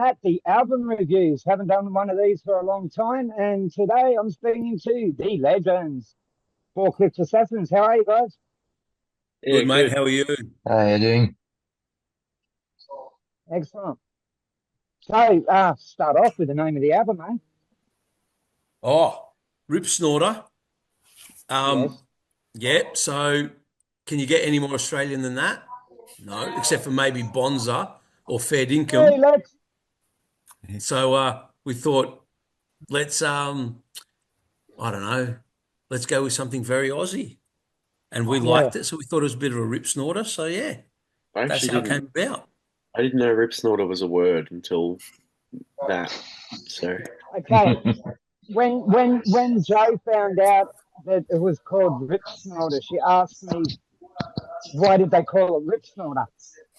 Matt, the album reviews. Haven't done one of these for a long time, and today I'm speaking to the legends, Forklift Assassins. How are you guys? Yeah, Good, mate. good. How are you? How are you doing? Excellent. So, start off with the name of the album, eh? Oh, Ripsnorter. Yes. Um, yeah. So, can you get any more Australian than that? No, except for maybe Bonza or Fair Hey, Dinkum. let's. So, we thought let's I don't know, let's go with something very Aussie, and we Yeah. liked it, so we thought it was a bit of a Ripsnorter. So yeah, I that's actually how it didn't. came about. I didn't know Ripsnorter was a word until that. So Okay. When Joe found out that it was called Ripsnorter, she asked me why did they call it Ripsnorter,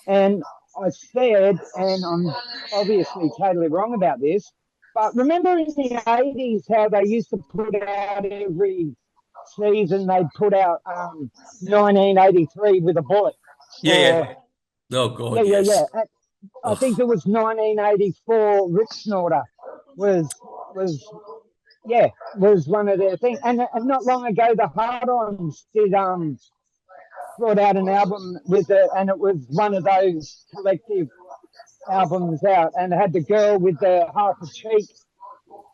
and I said, and I'm obviously totally wrong about this, but remember in the 80s how they used to put out every season, they'd put out 1983 with a bullet. Yeah, yeah. Or, Oh yeah, God, yeah, yes. yeah. I think Oh, it was 1984 Rip Snorter was yeah, was one of their things. And not long ago, the Hard Ons did brought out an album with it, and it was one of those collective albums out, and it had the girl with the half a cheek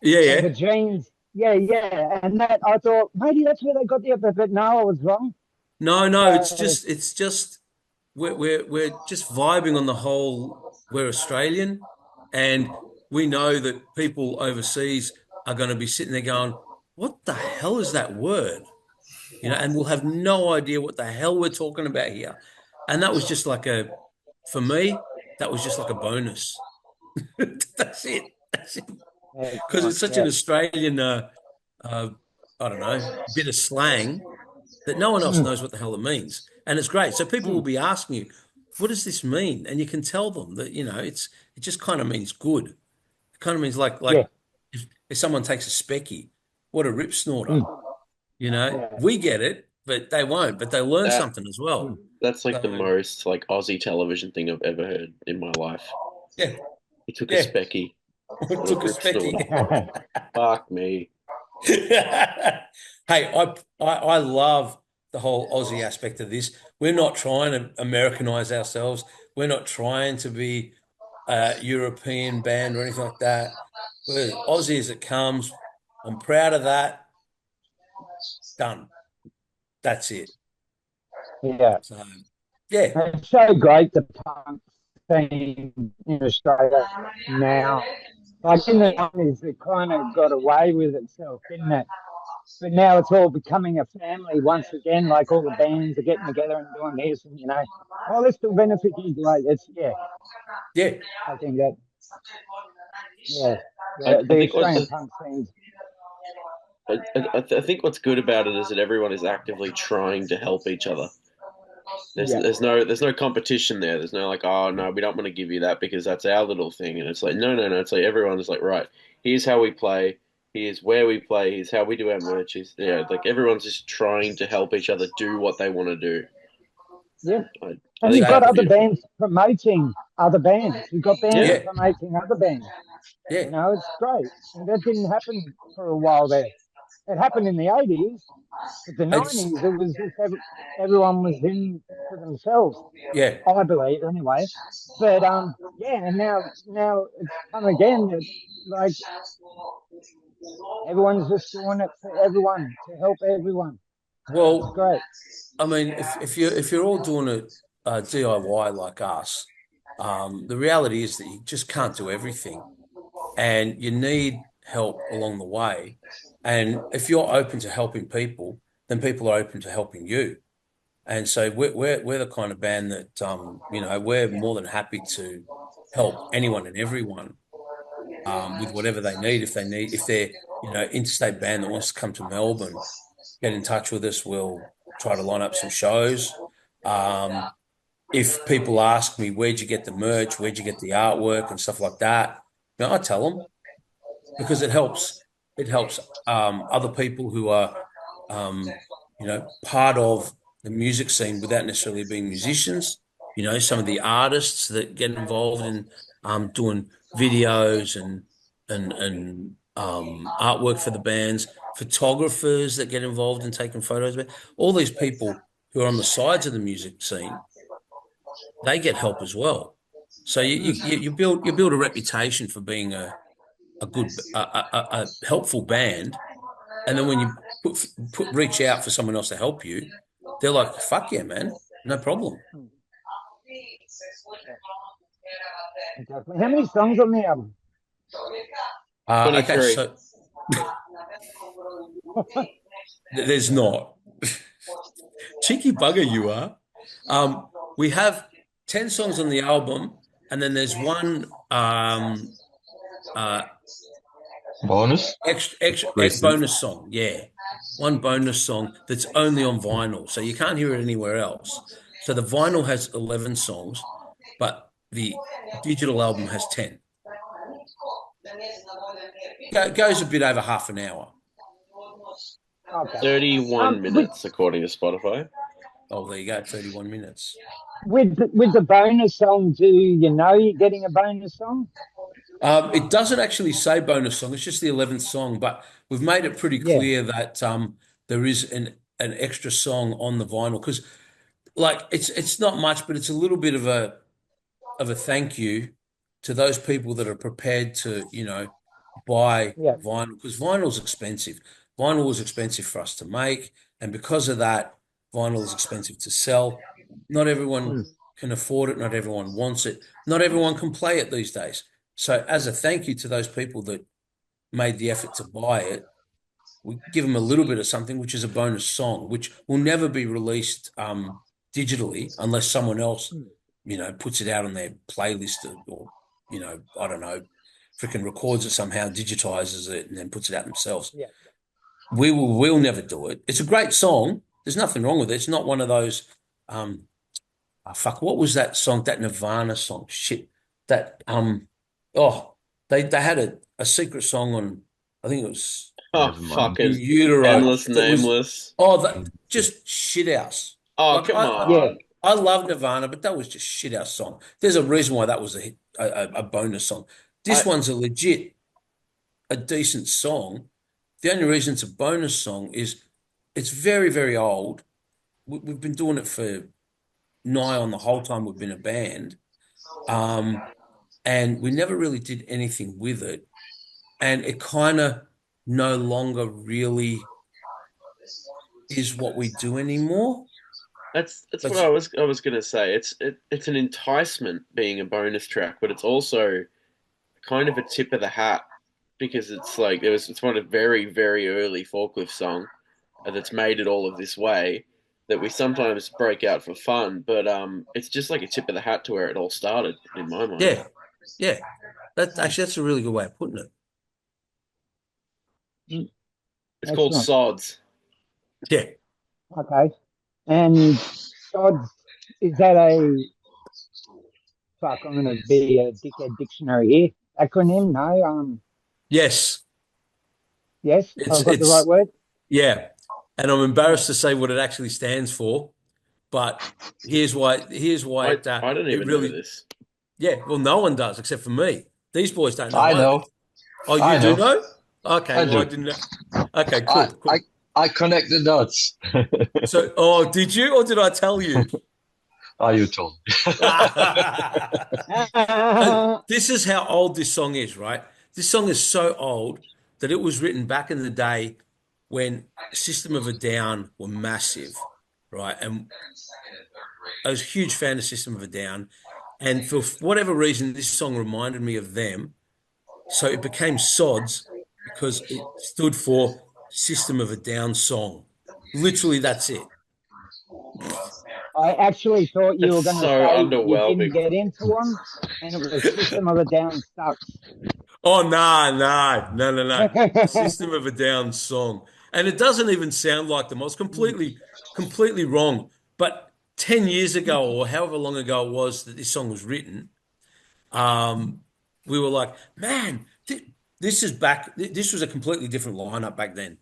yeah, and yeah. the jeans. Yeah, yeah, and that I thought maybe that's where they got the but no, I was wrong. No, no. So It's just we're just vibing on the whole. We're Australian, and we know that people overseas are going to be sitting there going, "What the hell is that word?" And we'll have no idea what the hell we're talking about here. And that was just like for me, that was just like a bonus. That's it. That's it. Because excellent, it's such an yeah. Australian, uh, I don't know, bit of slang that no one else Mm, knows what the hell it means. And it's great. So people will mm, be asking you, what does this mean? And you can tell them that, it just kind of means good. It kind of means like yeah. if someone takes a specky, what a rip snorter. Mm, yeah. We get it, but they won't, but they learn that something as well. Mm. that's like the So most like Aussie television thing I've ever heard in my life. yeah, He took a yeah. specky. It What a took a Ripsnorter. specky. Fuck me. Hey, I love the whole Aussie aspect of this. We're not trying to Americanize ourselves. We're not trying to be a European band or anything like that. We're as Aussie as it comes. I'm proud of that. Done. That's it. Yeah. So yeah, It's so great the punk scene in Australia now. Like in the 90s, it kind of got away with itself, didn't it? But now it's all becoming a family once again. Like all the bands are getting together and doing this, and oh, let's do benefit gigs. Like it's yeah, yeah. I think that yeah, I, I the think what Australian punk scene's I think what's good about it is that everyone is actively trying to help each other. There's yeah, there's no competition there. There's no like, oh no, we don't want to give you that because that's our little thing. And it's like, no, no, no. It's like everyone's like, right, here's how we play, here's where we play, here's how we do our merch. Like everyone's just trying to help each other do what they want to do. yeah. I And think you've got that's other Exactly. beautiful. bands promoting other bands. You've got bands Yeah, Yeah, promoting other bands. yeah. It's great, and that didn't happen for a while there. It happened in the 80s, but the It's 90s, it was just everyone was in for themselves, yeah. I believe, anyway. But yeah, and now it's come again. That like everyone's just doing it for everyone to help everyone. It's Well, great. I mean, if you're all doing it DIY like us, the reality is that you just can't do everything, and you need help along the way. And if you're open to helping people, then people are open to helping you. And so we're the kind of band that we're more than happy to help anyone and everyone with whatever they need. If they're interstate band that wants to come to Melbourne, get in touch with us. We'll try to line up some shows. Um, if people ask me, where'd you get the merch? Where'd you get the artwork and stuff like that? I tell them because it helps. It helps other people who are, part of the music scene without necessarily being musicians. Some of the artists that get involved in doing videos and artwork for the bands, photographers that get involved in taking photos. But all these people who are on the sides of the music scene, they get help as well. So you build a reputation for being a helpful band, and then when you reach out for someone else to help you, they're like, "Fuck yeah, man, no problem." Exactly. How many songs on the album? Okay, 23. so there's not. Cheeky bugger you are. We have 10 songs on the album, and then there's one uh Bonus? extra Recent. bonus song. Yeah. One bonus song that's only on vinyl. So you can't hear it anywhere else. So the vinyl has 11 songs, but the digital album has 10. Goes a bit over half an hour. Okay. 31 minutes, according to Spotify. Oh, there you go, 31 minutes. With the bonus song, do you know you're getting a bonus song? It doesn't actually say bonus song. It's just the 11th song, but we've made it pretty Yeah. clear that there is an extra song on the vinyl because, like, it's not much, but it's a little bit of a thank you to those people that are prepared to, buy Yeah. vinyl because vinyl's expensive. Vinyl was expensive for us to make, and because of that, vinyl is expensive to sell. Not everyone can afford it. Not everyone wants it. Not everyone can play it these days. So, as a thank you to those people that made the effort to buy it, we give them a little bit of something, which is a bonus song, which will never be released digitally unless someone else, puts it out on their playlist or I don't know, freaking records it somehow, digitizes it, and then puts it out themselves. Yeah. We'll never do it. It's a great song. There's nothing wrong with it. It's not one of those, fuck, what was that song? That Nirvana song? Shit. That, they had a secret song on, I think it was Oh, Never mind. fucking Utero. endless, That was, nameless. that just shit house. Oh, Like, come on. Yeah. I love Nirvana, but that was just shit house song. There's a reason why that was a bonus song. This one's a decent song. The only reason it's a bonus song is it's very, very old. We've been doing it for nigh on the whole time we've been a band. And we never really did anything with it. And it kind of no longer really is what we do anymore. That's But what I was gonna say. It's an enticement being a bonus track, but it's also kind of a tip of the hat because it's like it's one of a very, very early forklift song that's made it all of this way that we sometimes break out for fun, but it's just like a tip of the hat to where it all started in my mind. yeah. That's a really good way of putting it. It's called Excellent. Sods. Yeah. Okay. And Sods, is that fuck, I'm going to be a dickhead dictionary here. Acronym? No. Yes. Yes, It's I've got the right word. yeah. And I'm embarrassed to say what it actually stands for, but here's why I don't it even really know this. yeah, well no one does except for me. These boys don't know I either. know. Oh, you I do know. know? Okay, I well I do. didn't know. Okay, I, cool. I connect the dots. So, did you or did I tell you? Oh, you told me. This is how old this song is, right? This song is so old that it was written back in the day when System of a Down were massive, right? And I was a huge fan of System of a Down. And for whatever reason, this song reminded me of them. So it became Sods because it stood for System of a Down song. Literally, that's it. I actually thought you It's were going to so say you didn't underwhelming. get into one, and it was System of a Down sucks. Oh, no. System of a Down song. And it doesn't even sound like them. I was completely wrong. But 10 years ago, or however long ago it was that this song was written, we were like, man, this is back. This was a completely different lineup back then.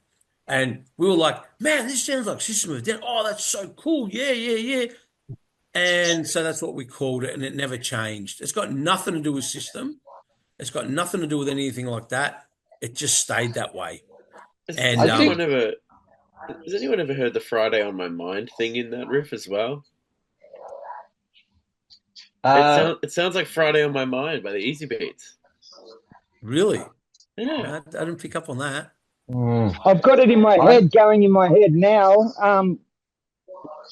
And we were like, man, this sounds like System of a Down. Oh, that's so cool. Yeah. And so that's what we called it, and it never changed. It's got nothing to do with System. It's got nothing to do with anything like that. It just stayed that way. Has, And has anyone ever has anyone ever heard the Friday on My Mind thing in that riff as well? It sounds like Friday on My Mind by the Easy Beats. really, Yeah. no, I didn't pick up on that. I've got it in my head, going in my head now.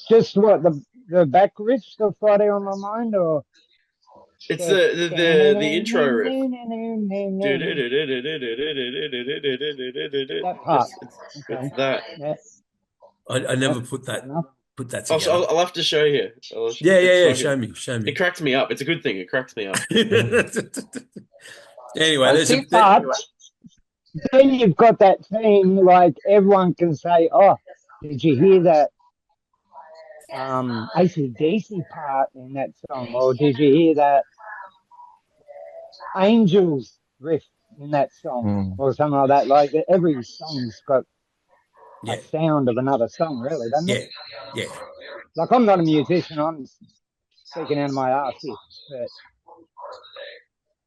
Just what the back riffs of Friday on My Mind, or It's the intro riff. that part. It's Okay. that. Yeah. I never Yep. put Fair that enough. together. I'll have to show you. Yeah. It's Show fucking- me. It cracks me up. It's a good thing. It cracks me up. Anyway, I think, but then you've got that thing like everyone can say, "Oh, did you hear that AC/DC part in that song, or did you hear that Angels riff in that song, or something like that?" Like every song's got a yeah, sound of another song, really, doesn't it? yeah. Like I'm not a musician; I'm speaking out of my ass here,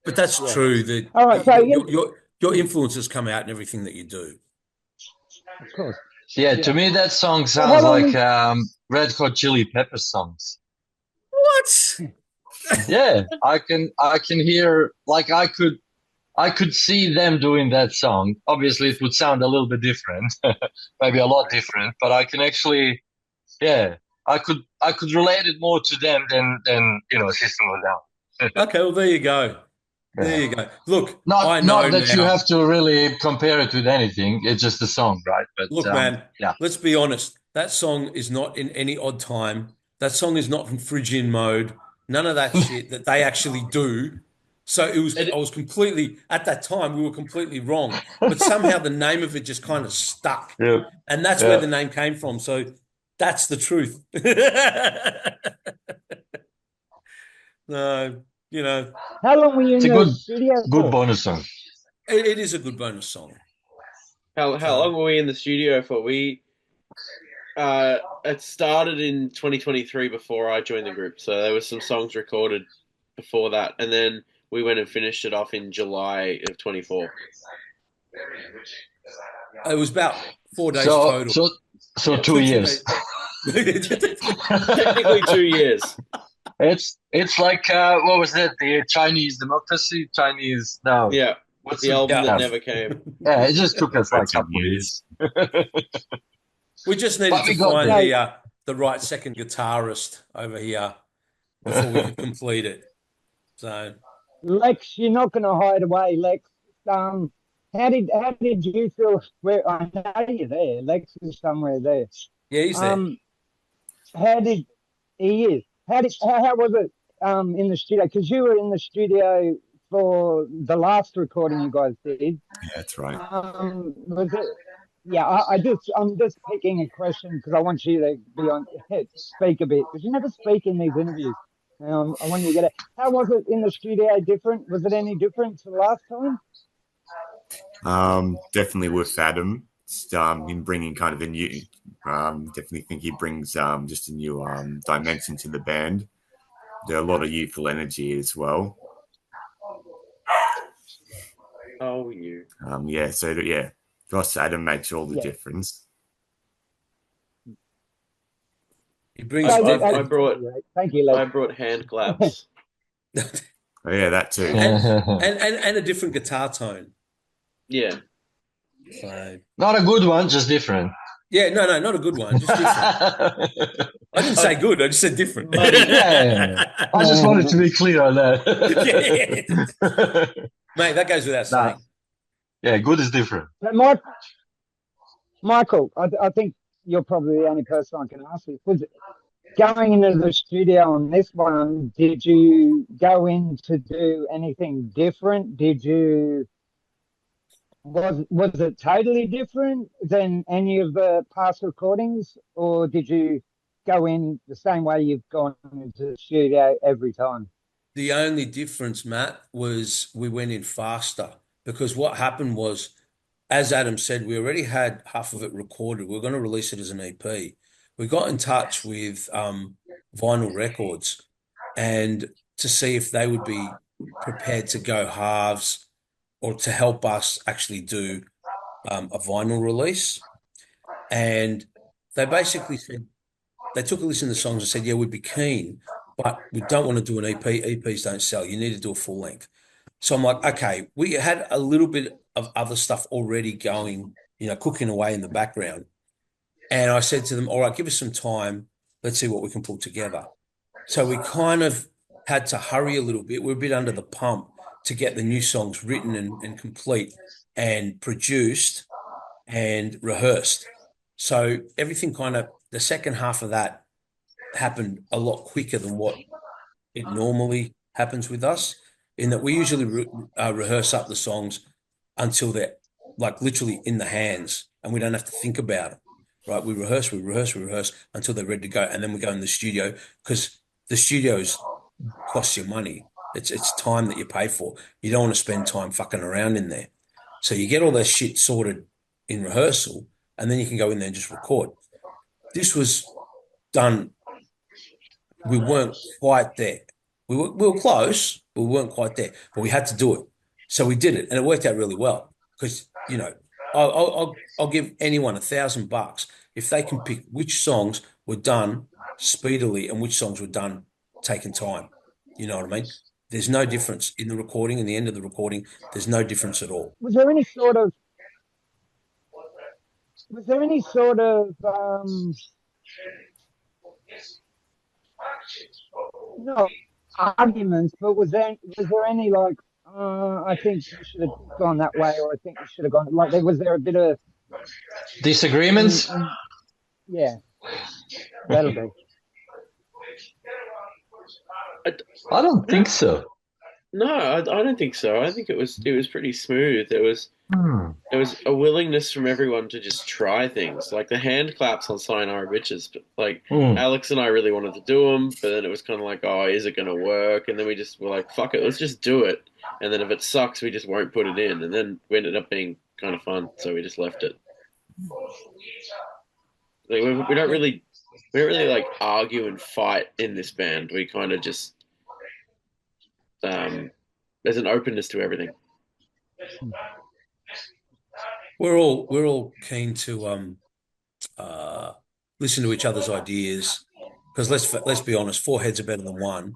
But that's yeah. true that All right, so your influences come out in everything that you do. of course, Yeah, to me that song So how sounds long like is- Red Hot Chili Peppers songs. What? Yeah, I can hear, like, I could see them doing that song. Obviously it would sound a little bit different, maybe a lot different, but I can actually, yeah, I could relate it more to them than System of a Down. Okay, well there you go. There you go. Look, I know Not that you now. have to really compare it with anything. It's just a song, right? But Look, man, yeah. let's be honest. That song is not in any odd time. That song is not from Phrygian mode. None of that shit that they actually do. So I was completely, at that time, we were completely wrong. But somehow the name of it just kind of stuck. Yeah. And that's where the name came from. So that's the truth. No, how long were you in It's a the studio good for? bonus song. it is a good bonus song. How long were we in the studio for? It started in 2023 before I joined the group, so there was some songs recorded before that, and then we went and finished it off in July of 24. It was about 4 days total. So 2 years. Technically 2 years. It's like what was that? The Chinese democracy? Chinese no. Yeah. What's the album that yeah. never came? Yeah, it just took us like a couple of years. We just needed to find the right second guitarist over here before we could complete it. So, Lex, you're not going to hide away, Lex. How did you feel? Where I know you're there. Lex is somewhere there. yeah, he's there. How did he is? How was it in the studio? Because you were in the studio for the last recording you guys did. Yeah, that's right. Was it? Yeah, I'm just picking a question because I want you to be on speak a bit because you never speak in these interviews. I want you to get it. How was it in the studio? Different? Was it any different to last time? Definitely with Adam. Him bringing kind of a new. Definitely think he brings just a new dimension to the band. There are a lot of youthful energy as well. Oh, you. Yeah. So yeah, Josh Adam makes all the difference. He brings. I brought. Thank you. I brought hand claps. Oh, yeah, that too. and a different guitar tone. Yeah. So, not a good one, just different. Yeah, no, not a good one, just different. I didn't say good, I just said different. Yeah. I just wanted to be clear on that. Mate, that goes without saying. Yeah, good is different. But Michael, I think you're probably the only person I can ask this. Was it going into the studio on this one, did you go in to do anything different? Was it totally different than any of the past recordings, or did you go in the same way you've gone into the studio every time? The only difference, Matt, was we went in faster because what happened was, as Adam said, we already had half of it recorded. We were going to release it as an EP. We got in touch with Vinyl Records and to see if they would be prepared to go halves or to help us actually do a vinyl release. And they basically said, they took a listen to the songs and said, yeah, we'd be keen, but we don't want to do an EP. EPs don't sell. You need to do a full length. So I'm like, okay, we had a little bit of other stuff already going, cooking away in the background. And I said to them, all right, give us some time. Let's see what we can pull together. So we kind of had to hurry a little bit. We're a bit under the pump to get the new songs written and complete and produced and rehearsed. So everything the second half of that happened a lot quicker than what it normally happens with us, in that we usually rehearse up the songs until they're like literally in the hands and we don't have to think about it, right? We rehearse until they're ready to go. And then we go in the studio because the studios cost you money. It's time that you pay for. You don't want to spend time fucking around in there. So you get all that shit sorted in rehearsal and then you can go in there and just record. This was done. We weren't quite there. We were close, but we weren't quite there. But we had to do it. So we did it and it worked out really well because, I'll give anyone $1,000 if they can pick which songs were done speedily and which songs were done taking time. You know what I mean? There's no difference in the recording and the end of the recording. There's no difference at all. Was there any sort of no arguments, but was there any like I think you should have gone that way, or I think you should have gone like was there a bit of Disagreements? Yeah, that'll be. I don't think so. No, I don't think so. I think it was pretty smooth. There was a willingness from everyone to just try things. Like the hand claps on Sayonara Bitches. Like Alex and I really wanted to do them, but then it was kind of like, oh, is it going to work? And then we just were like, fuck it, let's just do it. And then if it sucks, we just won't put it in. And then we ended up being kind of fun, so we just left it. Like we don't really like argue and fight in this band. We kind of just there's an openness to everything. We're all keen to listen to each other's ideas because let's be honest, four heads are better than one.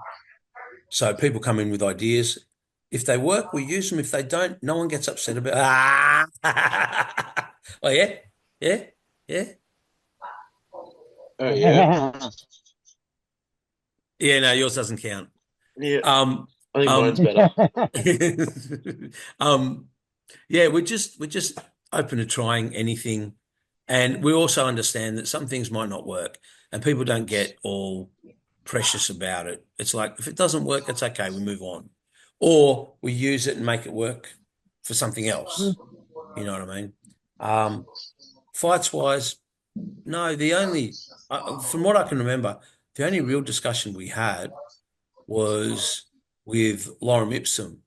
So people come in with ideas. If they work, we use them. If they don't, no one gets upset about. Oh yeah, yeah, yeah. Yeah. Yeah, no, yours doesn't count. Yeah. I think mine's better. Yeah, we're just open to trying anything, and we also understand that some things might not work, and people don't get all precious about it. It's like if it doesn't work, it's okay. We move on, or we use it and make it work for something else. You know what I mean? Fights wise, no. The only, from what I can remember, the only real discussion we had was with Lorem Ipsum.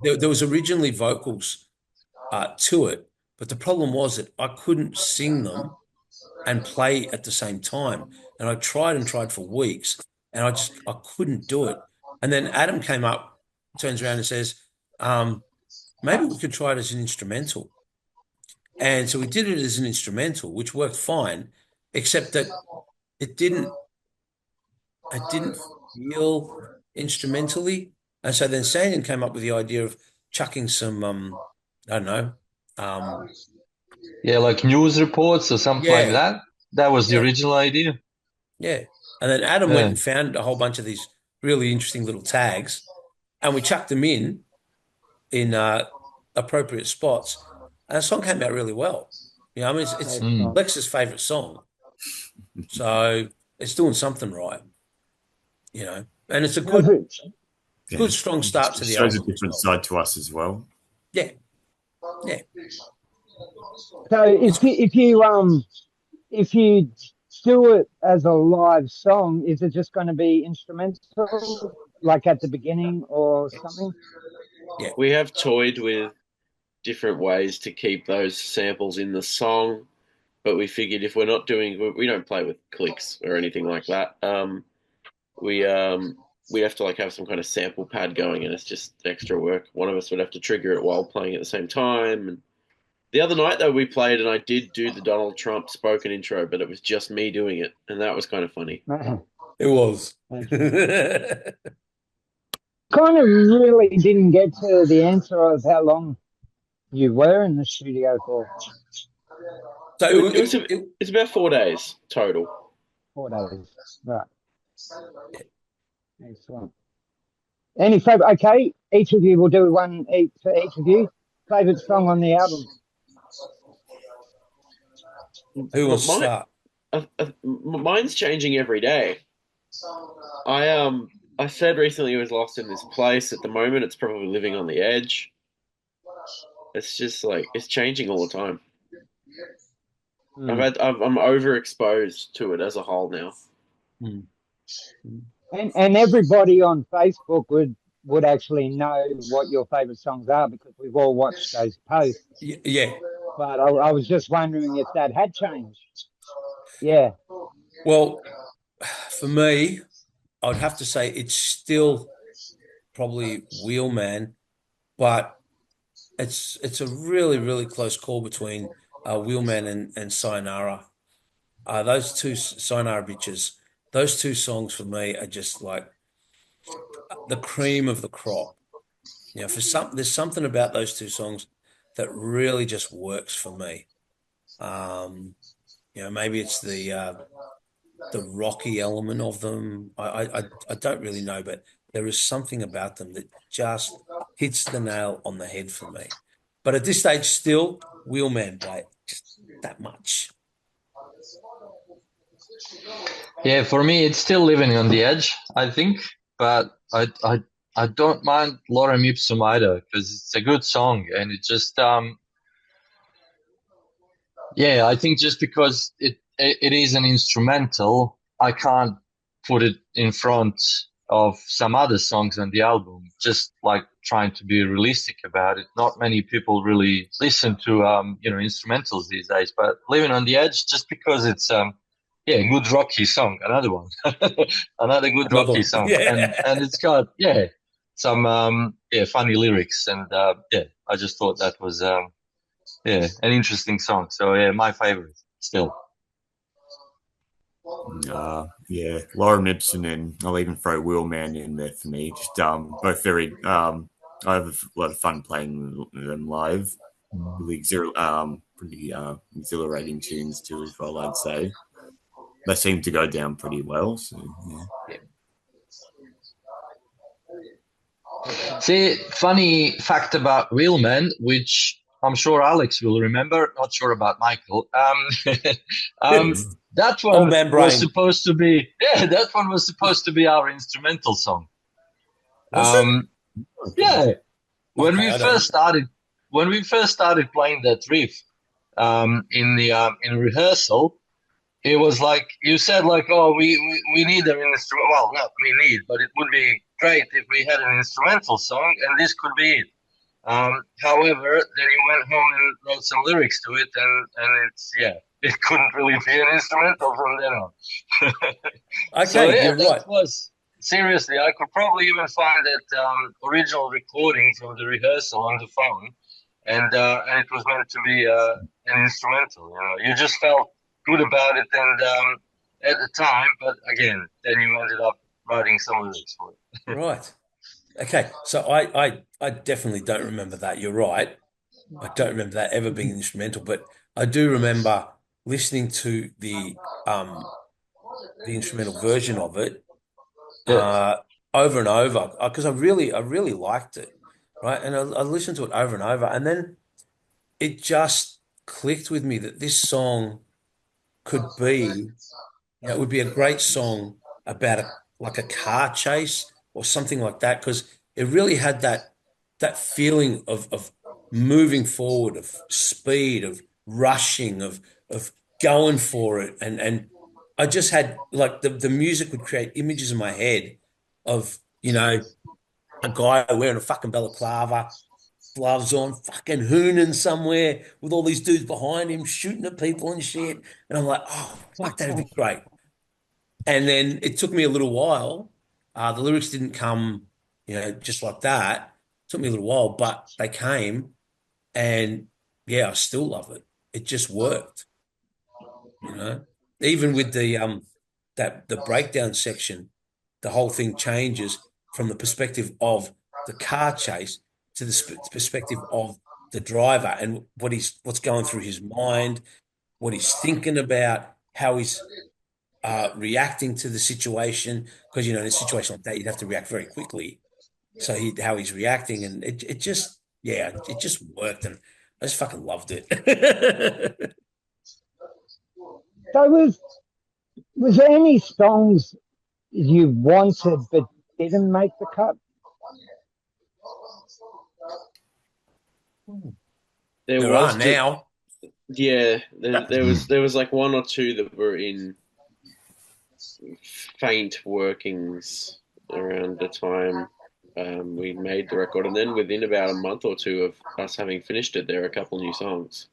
There was originally vocals to it, but the problem was that I couldn't sing them and play at the same time. And I tried and tried for weeks, and I couldn't do it. And then Adam came up, turns around and says, maybe we could try it as an instrumental. And so we did it as an instrumental, which worked fine, except that it didn't feel instrumentally. And so then Sandon came up with the idea of chucking some, I don't know. Like news reports or something like that. That was the original idea. Yeah. And then Adam went and found a whole bunch of these really interesting little tags, and we chucked them in appropriate spots. And the song came out really well. You know, I mean, it's Lex's favorite song. So it's doing something right, you know, and it's a good strong start to the album. Shows a different side to us as well. Yeah. Yeah. So if you do it as a live song, is it just going to be instrumental, like at the beginning or something? Yeah, we have toyed with different ways to keep those samples in the song, but we figured if we're not doing, we don't play with clicks or anything like that. We we have to like have some kind of sample pad going, and it's just extra work. One of us would have to trigger it while playing at the same time. And the other night though, we played, and I did do the Donald Trump spoken intro, but it was just me doing it, and that was kind of funny. It was. Kind of really didn't get to the answer of how long you were in the studio for. So It's about 4 days total. 4 days, right? Excellent. Any favorite? Okay, each of you will do one each for each of you. Favorite song on the album? Who wants to start? Mine's changing every day. I said recently it was Lost in This Place. At the moment, it's probably Living on the Edge. It's just like it's changing all the time. I'm overexposed to it as a whole now. And everybody on Facebook would actually know what your favorite songs are because we've all watched those posts. Yeah. But I was just wondering if that had changed. Yeah. Well, for me, I'd have to say it's still probably Wheelman, but it's a really, really close call between Wheelman and Sayonara. Those two Sayonara Bitches, those two songs for me are just like the cream of the crop. You know, there's something about those two songs that really just works for me. You know, maybe it's the rocky element of them. I don't really know, but there is something about them that just hits the nail on the head for me. But at this stage, still Wheelman by just that much. Yeah, for me, it's still Living on the Edge, I think, but I don't mind Lorem Ipsum either because it's a good song and it just yeah, I think just because it is an instrumental, I can't put it in front of some other songs on the album. Just like trying to be realistic about it. Not many people really listen to instrumentals these days. But Living on the Edge, just because it's yeah, good rocky song. Another one, another good rocky song, Yeah. and it's got some funny lyrics, and yeah, I just thought that was yeah, an interesting song. So yeah, my favorite still. Yeah, Laura Ibsen and I'll even throw Wheelman in there for me. Just both very I have a lot of fun playing them live. Really pretty exhilarating tunes too as well, I'd say. They seem to go down pretty well. So yeah. See, funny fact about Wheelman, which I'm sure Alex will remember, not sure about Michael. That one was supposed to be our instrumental song. Yeah. When we first started playing that riff in rehearsal, it was like you said, like, oh, we need an instrument. Well, not we need, but it would be great if we had an instrumental song, and this could be it. However, then you went home and wrote some lyrics to it, and it's it couldn't really be an instrumental from then on. Okay, so, yeah, you're right. Was seriously, I could probably even find that original recording from the rehearsal on the phone, and it was meant to be an instrumental. You know, you just felt good about it, and at the time, but again, then you ended up writing some lyrics for it. Right. Okay, so I definitely don't remember that. You're right. I don't remember that ever being instrumental, but I do remember listening to the instrumental version of it over and over because I really liked it, right? And I listened to it over and over, and then it just clicked with me that this song could be, it would be a great song about like a car chase or something like that because it really had that feeling of moving forward, of speed, of rushing, of going for it, and I just had like the music would create images in my head of a guy wearing a fucking balaclava, gloves on, fucking hooning somewhere with all these dudes behind him shooting at people and shit, and I'm like, oh fuck, that'd be great. And then it took me a little while The lyrics didn't come, just like that. It took me a little while, but they came, and yeah, I still love it. It just worked, you know. Even with the breakdown section, the whole thing changes from the perspective of the car chase to the perspective of the driver and what's going through his mind, what he's thinking about, how he's reacting to the situation. Because in a situation like that, you'd have to react very quickly. So how he's reacting, and it just it just worked, and I just fucking loved it. So was there any songs you wanted but didn't make the cut? There are now. Yeah, there was like one or two that were in faint workings around the time we made the record, and then within about a month or two of us having finished it, there are a couple new songs.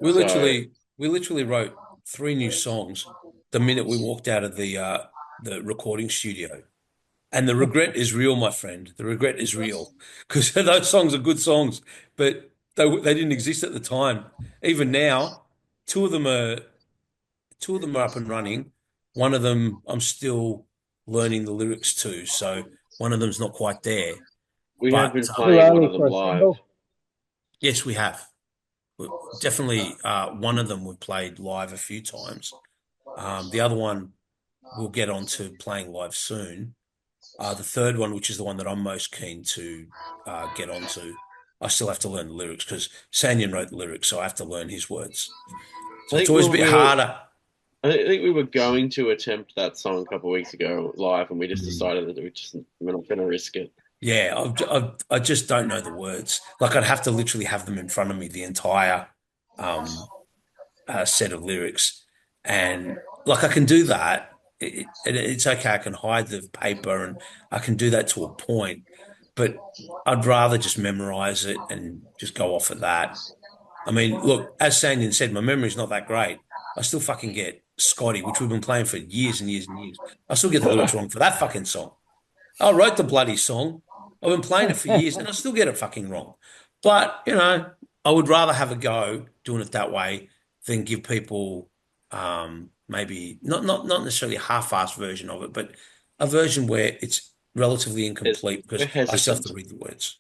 We literally wrote 3 new songs the minute we walked out of the recording studio. And the regret is real, my friend. The regret is real because those songs are good songs, but they didn't exist at the time. Even now, two of them are up and running. One of them I'm still learning the lyrics to, so one of them's not quite there. We have been playing one of them live. Yes, we have. Definitely, one of them we've played live a few times. The other one we'll get on to playing live soon. The third one, which is the one that I'm most keen to get onto, I still have to learn the lyrics because Sanyan wrote the lyrics, so I have to learn his words. So it's always a bit harder. I think we were going to attempt that song a couple of weeks ago live, and we just decided that we're not going to risk it. Yeah, I just don't know the words. Like I'd have to literally have them in front of me, the entire set of lyrics, and like I can do that. It's okay. I can hide the paper and I can do that to a point, but I'd rather just memorize it and just go off of that. I mean, look, as Sanyan said, my memory's not that great. I still fucking get Scotty, which we've been playing for years and years and years. I still get the lyrics wrong for that fucking song. I wrote the bloody song. I've been playing it for years and I still get it fucking wrong. But, I would rather have a go doing it that way than give people maybe not necessarily a half-assed version of it, but a version where it's relatively incomplete because I still have to read the words.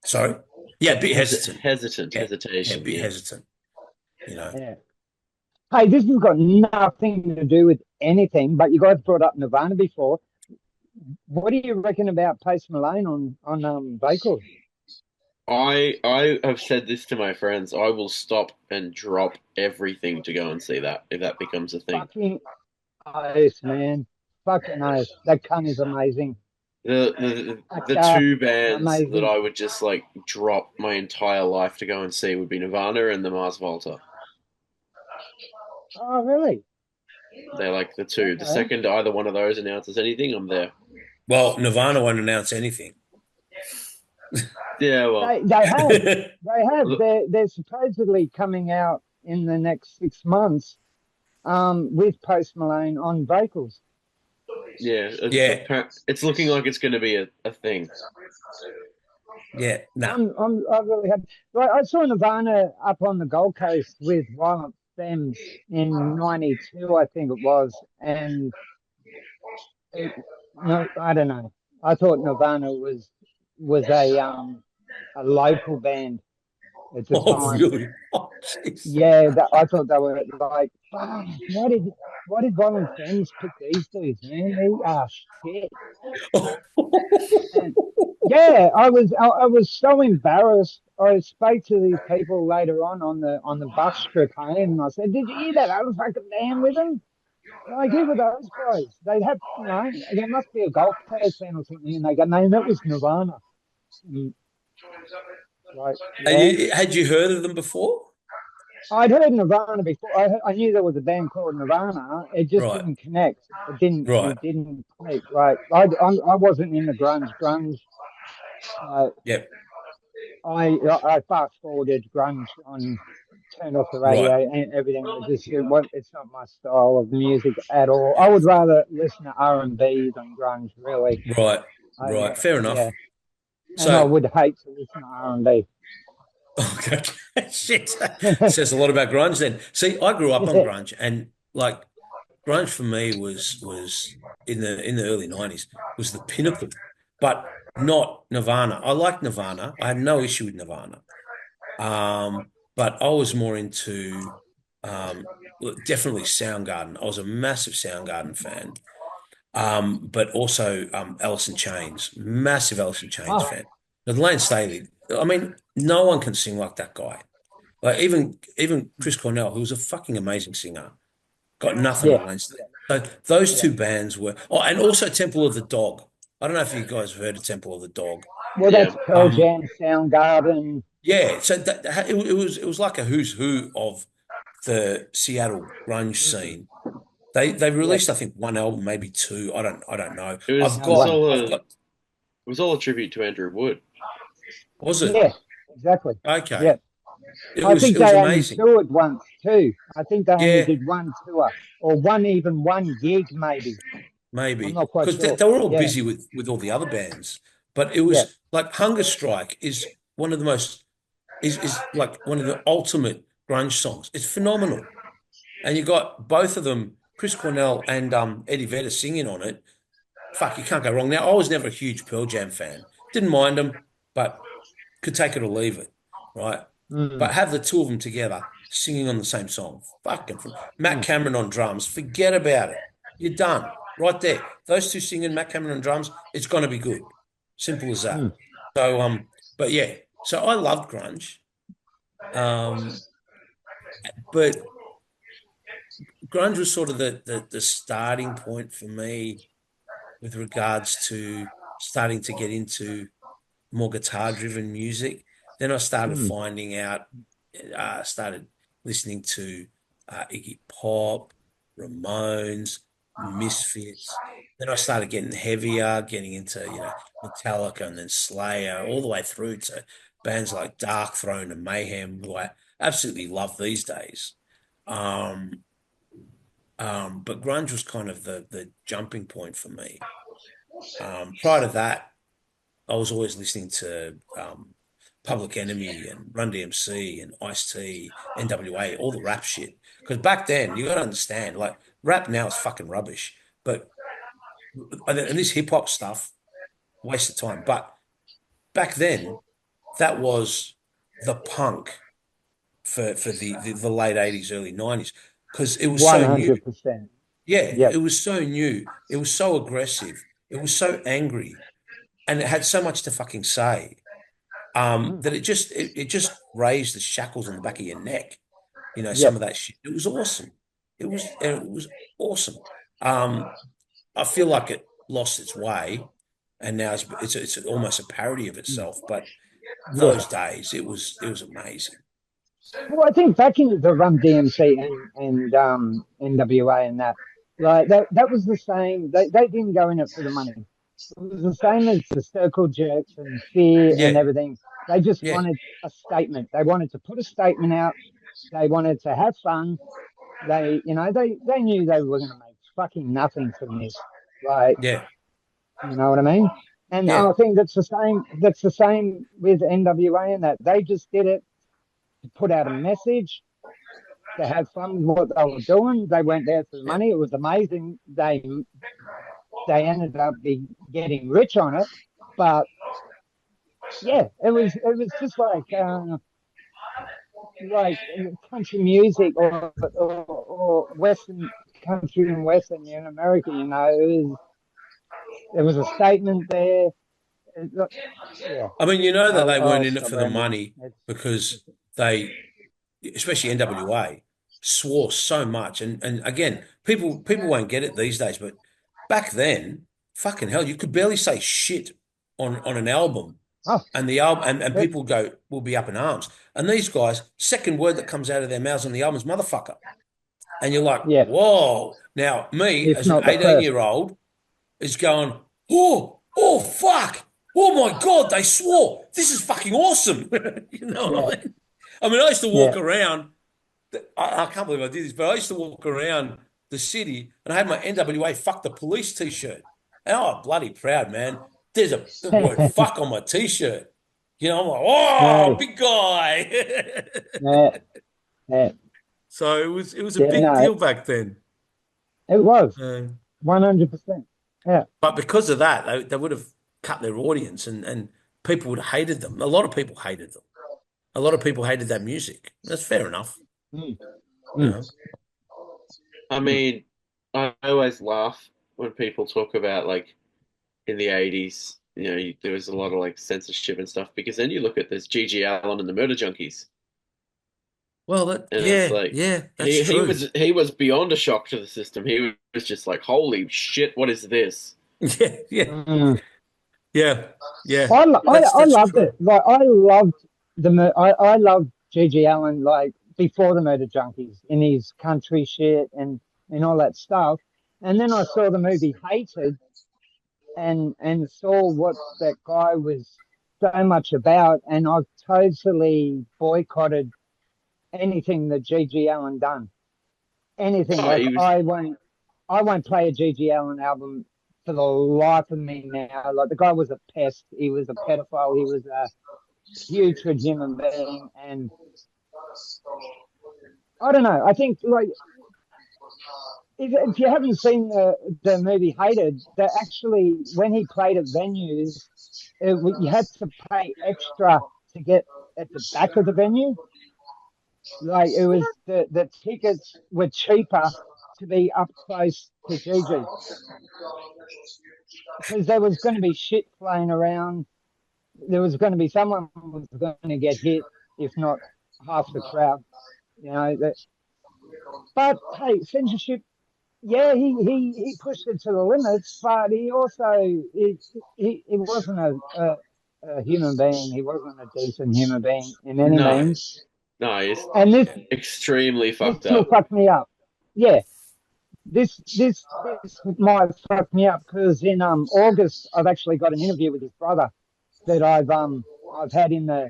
Sorry? Yeah, a bit hesitant. Hesitation. Yeah, a bit hesitant. Yeah. Hey, this has got nothing to do with anything, but you guys brought up Nirvana before. What do you reckon about Post Malone on vocals? I have said this to my friends. I will stop and drop everything to go and see that if that becomes a thing. Fucking oath, man. Fucking oath. That cunt is amazing. The two bands that I would just like drop my entire life to go and see would be Nirvana and the Mars Volta. Oh, really? They're like the two. The second either one of those announces anything, I'm there. Well, Nirvana won't announce anything. Yeah, well, they have. They're supposedly coming out in the next 6 months, with Post Malone on vocals. Yeah, it's looking like it's going to be a thing. Yeah, no. I really have. Right, I saw Nirvana up on the Gold Coast with Violent Femmes in '92, I think it was, and no, I don't know. I thought Nirvana was a local band at the time. Really? Oh, yeah, I thought they were like, oh, why did Violent Femmes pick these dudes, man? They are shit. And, yeah, I was so embarrassed. I spoke to these people later on the bus trip home, and I said, "Did you hear that other fucking band with them?" Like, who were those guys? They'd have, there must be a Gold Coast fan or something, and they go, "No, that was Nirvana." Right? Yeah. Had you heard of them before? I'd heard Nirvana before. I knew there was a band called Nirvana. It just didn't connect. It didn't. It didn't connect. Right. I wasn't in the grunge. Yep. I fast forwarded grunge on turned off the radio and everything. It's not my style of music at all. I would rather listen to R&B than grunge, really. Right. Fair enough. Yeah. So, and I would hate to listen to R&B. okay, shit. Says a lot about grunge then. See, I grew up on grunge, and like grunge for me was in the early 90s was the pinnacle, but not Nirvana. I liked Nirvana. I had no issue with Nirvana. But I was more into definitely Soundgarden. I was a massive Soundgarden fan. But also Alice in Chains, massive Alice in Chains fan. But Lane Staley, I mean, no one can sing like that guy. Like even Chris Cornell, who was a fucking amazing singer, got nothing on Lane Staley. So those two bands were. Oh, and also Temple of the Dog. I don't know if you guys have heard of Temple of the Dog. Well, that's Pearl Jam, Soundgarden. Yeah, so it was like a who's who of the Seattle grunge scene. They released, I think, one album, maybe two. I don't know. It was all a tribute to Andrew Wood. Was it? Yeah, exactly. Okay. Yeah. I think they only toured once too. I think they only did one tour or one gig, maybe. Maybe. I'm not quite sure. Because they were all busy with all the other bands. But it was like Hunger Strike is one of the most is like one of the ultimate grunge songs. It's phenomenal. And you got both of them, Chris Cornell and Eddie Vedder, singing on it. Fuck, you can't go wrong. Now, I was never a huge Pearl Jam fan. Didn't mind them, but could take it or leave it, right? But have the two of them together singing on the same song. Fucking Matt Cameron on drums. Forget about it. You're done. Right there. Those two singing, Matt Cameron on drums, it's going to be good. Simple as that. So, but yeah. So I loved grunge. But grunge was sort of the starting point for me with regards to starting to get into more guitar-driven music. Then I started finding out, started listening to Iggy Pop, Ramones, Misfits. Then I started getting heavier, getting into Metallica and then Slayer, all the way through to bands like Dark Throne and Mayhem, who I absolutely love these days. But grunge was kind of the jumping point for me. Prior to that, I was always listening to Public Enemy and Run DMC and Ice-T, NWA, all the rap shit. Because back then, you got to understand, like, rap now is fucking rubbish. And this hip-hop stuff, waste of time. But back then, that was the punk for the late 80s, early 90s. Because it was 100%. So new. Yeah, it was so new. It was so aggressive. It was so angry. And it had so much to fucking say that it just raised the shackles on the back of your neck. Some of that shit. It was awesome. It was awesome. I feel like it lost its way, and now it's almost a parody of itself. But those days, it was amazing. Well, I think back in the Run DMC and NWA and that, like that was the same. They didn't go in it for the money. It was the same as the Circle Jerks and Fear and everything. They just wanted a statement. They wanted to put a statement out. They wanted to have fun. They knew they were going to make fucking nothing from this. Like, you know what I mean? And I think that's the same. That's the same with NWA and that. They just did it to put out a message, to have fun with what they were doing. They went there for the money. It was amazing. They ended up getting rich on it, but it was just like country music or Western country and Western in America. There was a statement there. I mean, that they weren't in it for the money because they, especially NWA, swore so much. And again, people won't get it these days, but back then, fucking hell, you could barely say shit on an album. And the album and people will be up in arms. And these guys, second word that comes out of their mouths on the album is motherfucker. And you're like, whoa. Now, me, as an 18-year-old, is going, oh, fuck. Oh, my God, they swore. This is fucking awesome. You know what I mean? I used to walk around I can't believe I did this, but I used to walk around the city and I had my NWA "Fuck the Police" t-shirt, and I was bloody proud, man. There's the word "fuck" on my t-shirt. You know, I'm like, oh, No, big guy. no, no. So it was a Yeah, big no, deal back then. it was Um, 100%. Yeah. but because of that, they would have cut their audience, and people would have hated them. A lot of people hated them. A lot of people hated that music. That's fair enough. Mm, You mm, know. I mm. mean, I always laugh when people talk about like in the 80s, there was a lot of like censorship and stuff because then you look at this Gigi Allen and the Murder Junkies, Well, and it's yeah, like yeah, that's he true. was beyond a shock to the system. He was just like, holy shit, what is this? Yeah, yeah, Mm. yeah, yeah. I That's loved true. it. Like I loved I loved Gigi Allen like before the Murder Junkies in his country shit and all that stuff. And then I saw the movie Hated and saw what that guy was so much about, and I totally boycotted anything that Gigi Allen done. Anything Oh, like he was I won't play a Gigi Allen album for the life of me now. Like the guy was a pest. He was a pedophile. He was a putrid human being. And I don't know. I think like if you haven't seen the movie Hated, that actually when he played at venues, you had to pay extra to get at the back of the venue. Like it was the tickets were cheaper to be up close to Gigi because there was going to be shit flying around. There was going to be someone was going to get hit, if not half the crowd. You know that. But hey, censorship. Yeah, he pushed it to the limits, but he also he wasn't a human being. He wasn't a decent human being in any no, means. no, he's And extremely this fucked will up. fuck me up. Yeah, this might fuck me up because in August I've actually got an interview with his brother that I've had in the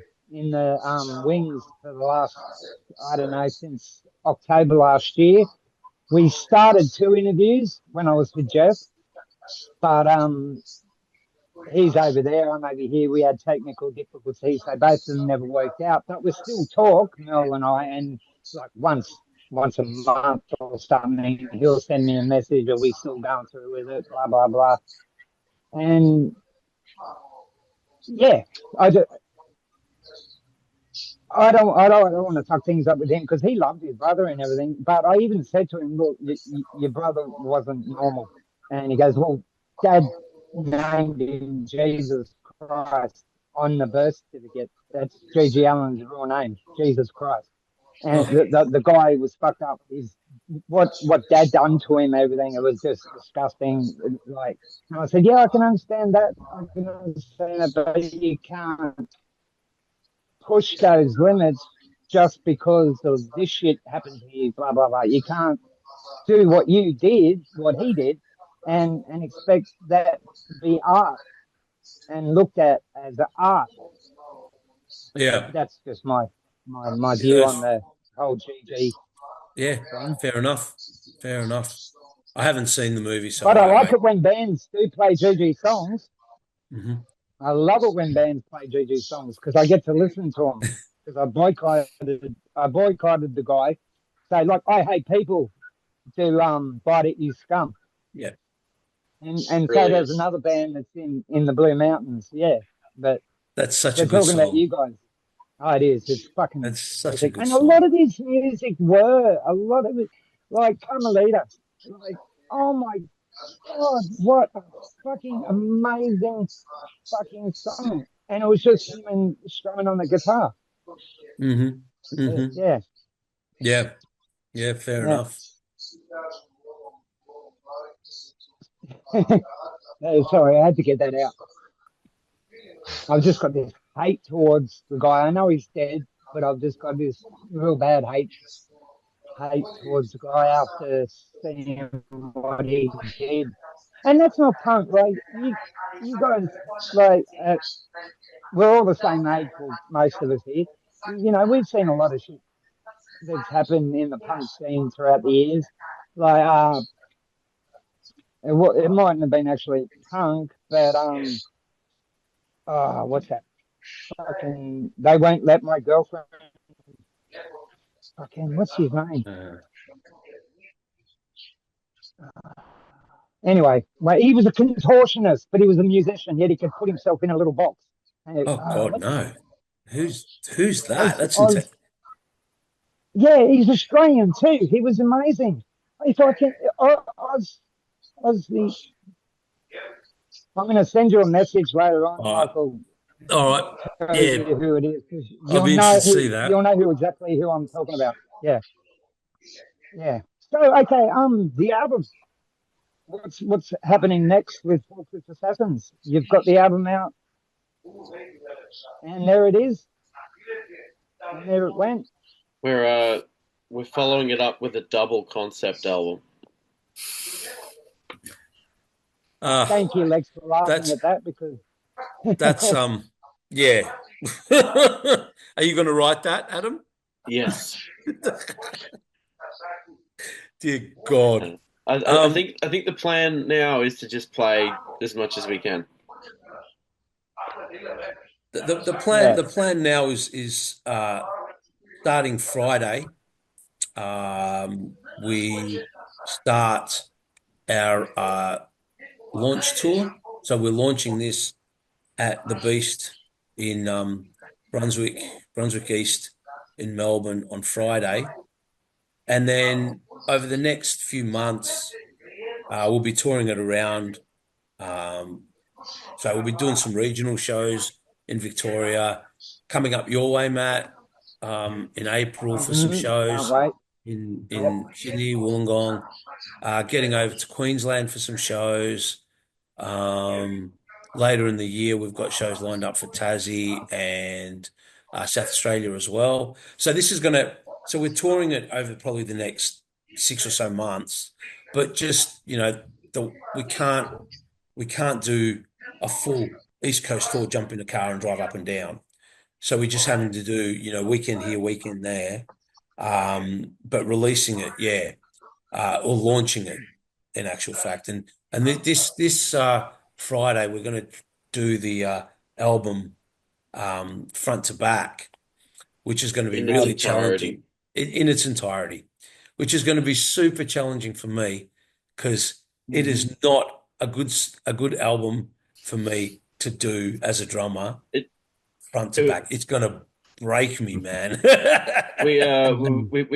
wings for the last I don't know since October last year. We started two interviews when I was with Jeff, but he's over there, I'm over here. We had technical difficulties, so both of them never worked out. But we still talk, Mel and I, and like once a month or something, he'll send me a message, "Are we still going through with it?" Blah blah blah. And yeah, I do, I don't want to fuck things up with him because he loved his brother and everything. But I even said to him, "Look, your brother wasn't normal," and he goes, "Well, Dad named him Jesus Christ on the birth certificate. That's Gigi Allen's real name, Jesus Christ." And Oh, the guy was fucked up. He's what Dad done to him, everything. It was just disgusting. Like, and I said, "Yeah, I can understand that. I can understand that, but you can't push those limits just because of this shit happened to you, blah blah blah. You can't do what you did, what he did, and expect that to be art and looked at as art." yeah, That's just my yeah, view on the whole GG yeah. thing. Fair enough. Fair enough. I haven't seen the movie, so But I like it when bands do play GG songs. Mhm. I love it when bands play GG songs because I get to listen to them. Because I boycotted the guy. So like, I hate people to bite at you scum. Yeah, And so Really there's is. another band that's in the Blue Mountains, yeah. But that's such a they're good talking about song. you guys. Oh, it is. It's fucking That's such a music, good and a lot song. of this music were a lot of it, like Carmelita. Like, oh my god, what a fucking amazing fucking song! And it was just him and strumming on the guitar. hmm hmm Yeah, Yeah, yeah. Fair yeah. enough. Sorry, I had to get that out. I've just got this hate towards the guy. I know he's dead, but I've just got this real bad hate towards the guy after seeing what he did. And that's not punk, right? You guys like we're all the same age, well, most of us here. You know, we've seen a lot of shit. that's happened in the punk scene throughout the years. Like it mightn't have been actually punk, but what's that? Fucking, they won't let my girlfriend. Fucking, what's his name? Anyway, well, he was a contortionist, but he was a musician, yet he could put himself in a little box. Oh God, What's his no. name? Who's that? That's Oz, yeah, he's Australian too. He was amazing. If I can, Oz, I'm going to send you a message later on, all right. Michael. All right. Tell Yeah, you who it is, because I'll be interested to see that. you'll know who exactly who I'm talking about. Yeah, yeah. So okay, the album. What's happening next with Forklift Assassins? You've got the album out, and there it is, and there it went. We're following it up with a double concept album. Thank you, Lex, for laughing at that, because that's yeah. Are you going to write that, Adam? Yes. Dear God. I think the plan now is to just play as much as we can. The plan now is starting Friday. We start our launch tour. So we're launching this at the Beast in Brunswick East in Melbourne on Friday. And then over the next few months, we'll be touring it around. So we'll be doing some regional shows in Victoria, coming up your way, Matt, in April for some shows in Sydney, Wollongong, getting over to Queensland for some shows. Later in the year, we've got shows lined up for Tassie and South Australia as well. So we're touring it over probably the next 6 or so months, but just, we can't do a full East Coast tour, jump in a car and drive up and down. So we're just having to do, weekend here, weekend there, but releasing it, or launching it in actual fact. And this Friday, we're going to do the album front to back, which is going to be really challenging in its entirety, which is going to be super challenging for me because it is not a good album for me to do as a drummer front to back. It's going to break me, man. We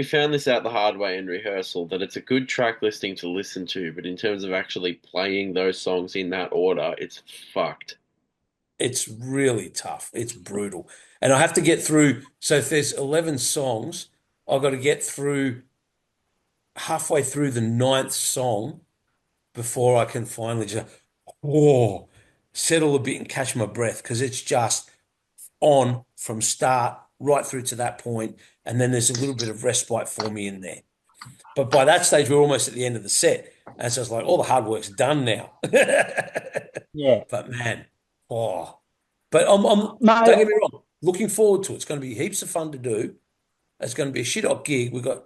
found this out the hard way in rehearsal, that it's a good track listing to listen to, but in terms of actually playing those songs in that order, it's fucked. It's really tough. It's brutal. And I have to get through. So if there's 11 songs, I've got to get through halfway through the 9th song before I can finally just settle a bit and catch my breath, because it's just on from start right through to that point, and then there's a little bit of respite for me in there. But by that stage, we're almost at the end of the set, and so it's like all the hard work's done now. Yeah. But man, but I'm don't get me wrong, looking forward to it. It's going to be heaps of fun to do. It's going to be a shit hot gig. We've got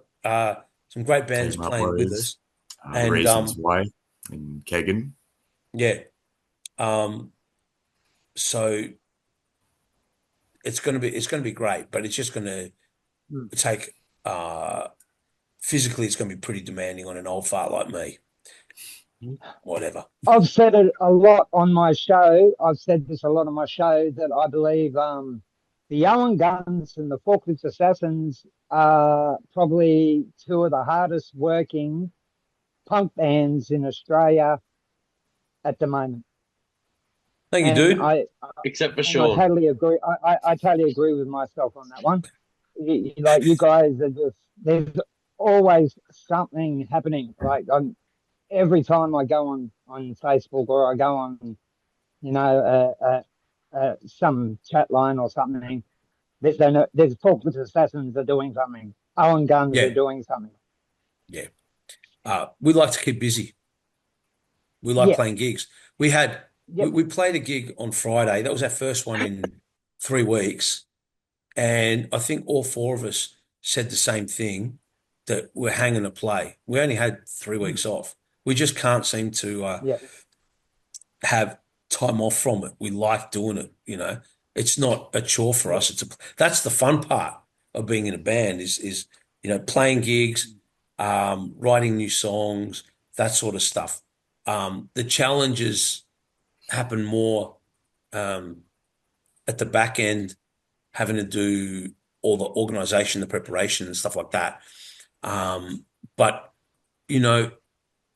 some great bands playing with us, and Reasons Why and Kagan. Yeah. So it's going to be great, but it's just going to take physically, it's going to be pretty demanding on an old fart like me. Whatever. I've said it a lot on my show. I've said this a lot on my show, that I believe the Young Guns and the Forklift Assassins are probably two of the hardest working punk bands in Australia at the moment. Thank you, dude. Except for Sean. I totally agree. I totally agree with myself on that one. Like, you guys are just, there's always something happening. Like, every time I go on Facebook, or I go on, some chat line or something, there's Forklift Assassins are doing something. Owen Guns are doing something. Yeah. We like to keep busy. We like playing gigs. We played a gig on Friday. That was our first one in 3 weeks. And I think all 4 of us said the same thing, that we're hanging a play. We only had 3 weeks off. We just can't seem to Yeah. have time off from it. We like doing it, It's not a chore for us. That's the fun part of being in a band is playing gigs, writing new songs, that sort of stuff. The challenges happen more at the back end, having to do all the organization, the preparation and stuff like that. But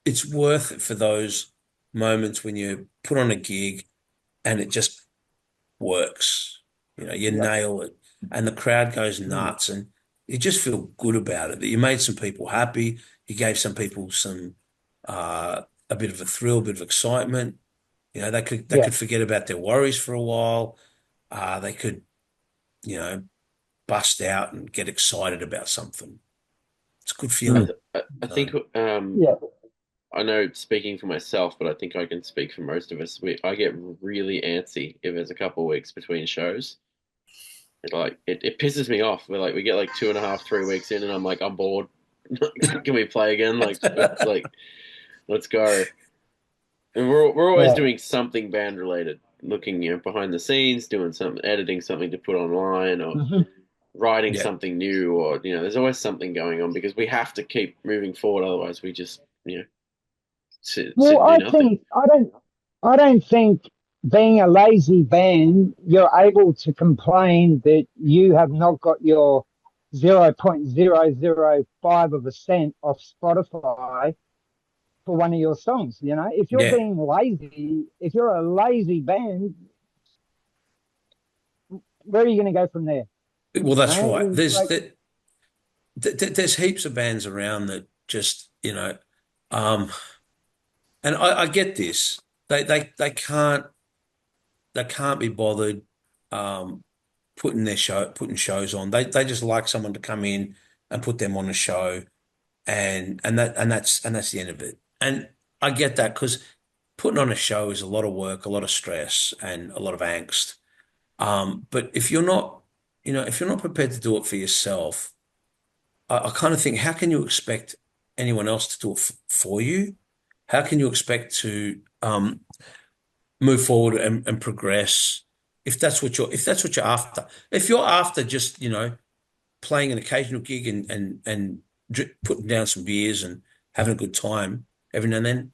it's worth it for those moments when you put on a gig and it just works. You nail it and the crowd goes nuts and you just feel good about it, that you made some people happy. You gave some people some a bit of a thrill, a bit of excitement. They could forget about their worries for a while. They could, bust out and get excited about something. It's a good feeling. I think I know speaking for myself, but I think I can speak for most of us. I get really antsy if there's a couple of weeks between shows. It pisses me off. We get like 2.5, 3 weeks in, and I'm like, I'm bored. Can we play again? Let's go. And we're always doing something band related, looking behind the scenes, doing something, editing something to put online, or writing something new, or there's always something going on because we have to keep moving forward. Otherwise, we just sit and do nothing. I don't think being a lazy band, you're able to complain that you have not got your 0.005 of a cent off Spotify for one of your songs. If you're being lazy, if you're a lazy band, where are you going to go from there? Well, that's right. There's heaps of bands around that just, and I get this. They can't be bothered putting shows on. They just like someone to come in and put them on a show, and that's the end of it. And I get that, because putting on a show is a lot of work, a lot of stress, and a lot of angst. But if you're not prepared to do it for yourself, I kind of think, how can you expect anyone else to do it for you? How can you expect to move forward and progress if that's what you're after? If you're after just playing an occasional gig and putting down some beers and having a good time every now and then,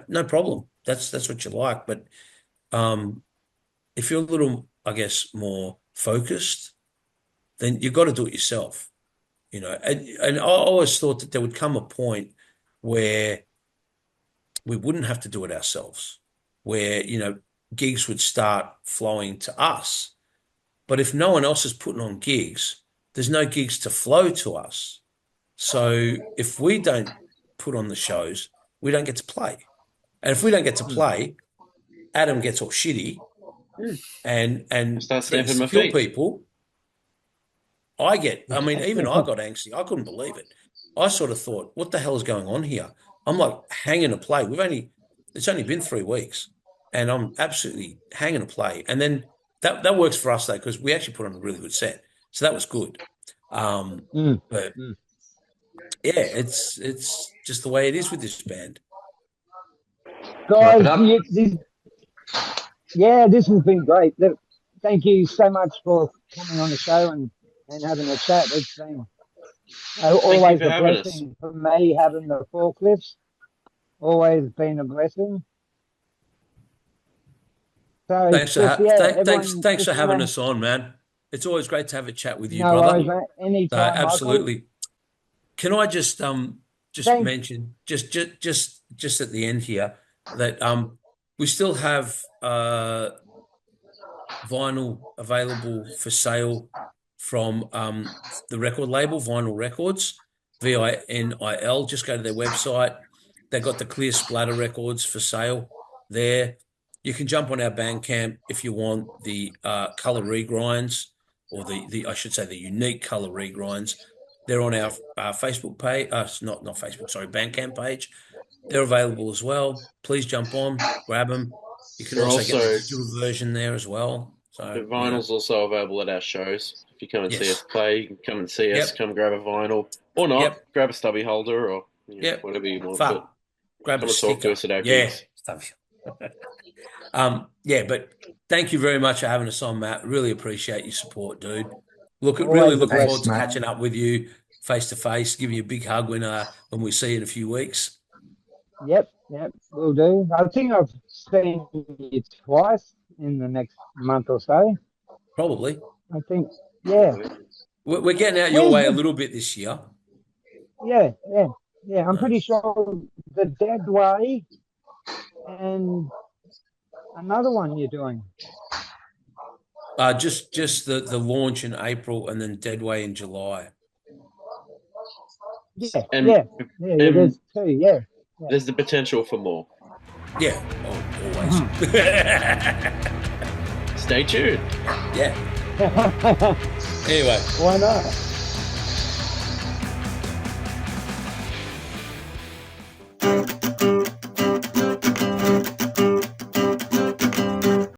no problem. That's what you like. But if you're a little, I guess, more focused, then you've got to do it yourself. And I always thought that there would come a point where we wouldn't have to do it ourselves, where, gigs would start flowing to us. But if no one else is putting on gigs, there's no gigs to flow to us. So if we don't put on the shows, we don't get to play. And if we don't get to play, Adam gets all shitty and start stamping my kill feet. People. Even I got angsty. I couldn't believe it. I sort of thought, what the hell is going on here? I'm like hanging a play. It's only been 3 weeks and I'm absolutely hanging a play. And then that works for us though, because we actually put on a really good set. So that was good. But yeah, it's just the way it is with this band. Guys, this has been great. Thank you so much for coming on the show and having a chat. It's been always a blessing for me having the forklifts. Always been a blessing. So thanks for having us on, man. It's always great to have a chat with you, brother. Worries, anytime, absolutely. Michael. Can I just mention just at the end here that we still have vinyl available for sale from the record label Vinyl Records, VINIL. Just go to their website. They've got the Clear Splatter records for sale there. You can jump on our Bandcamp if you want the color regrinds, or the I should say the unique color regrinds. They're on our Facebook page. Not Facebook, sorry, Bandcamp page. They're available as well. Please jump on, grab them. You can also get the digital version there as well. So The vinyl's also available at our shows. If you come and see Yes. us play, you can come and see us. Yep. Come grab a vinyl, or not. Yep. Grab a stubby holder, or Yep. whatever you want. Fuck. But Grab come a and talk to sticker. us at our Yeah. gigs. But thank you very much for having us on, Matt. Really appreciate your support, dude. Really Always a looking pleasure, forward to mate. catching up with you face to face. Giving you a big hug when we see you in a few weeks. Yep, will do. I think I've seen you twice in the next month or so. Probably. I think, yeah. We're getting out your Where's way a the- little bit this year. Yeah. I'm pretty sure the Dead Way and another one you're doing. Just the launch in April and then Deadway in July. Yeah, And- yeah, and- there's two, yeah. There's the potential for more. Yeah, always. Stay tuned. Yeah. Anyway. Why not?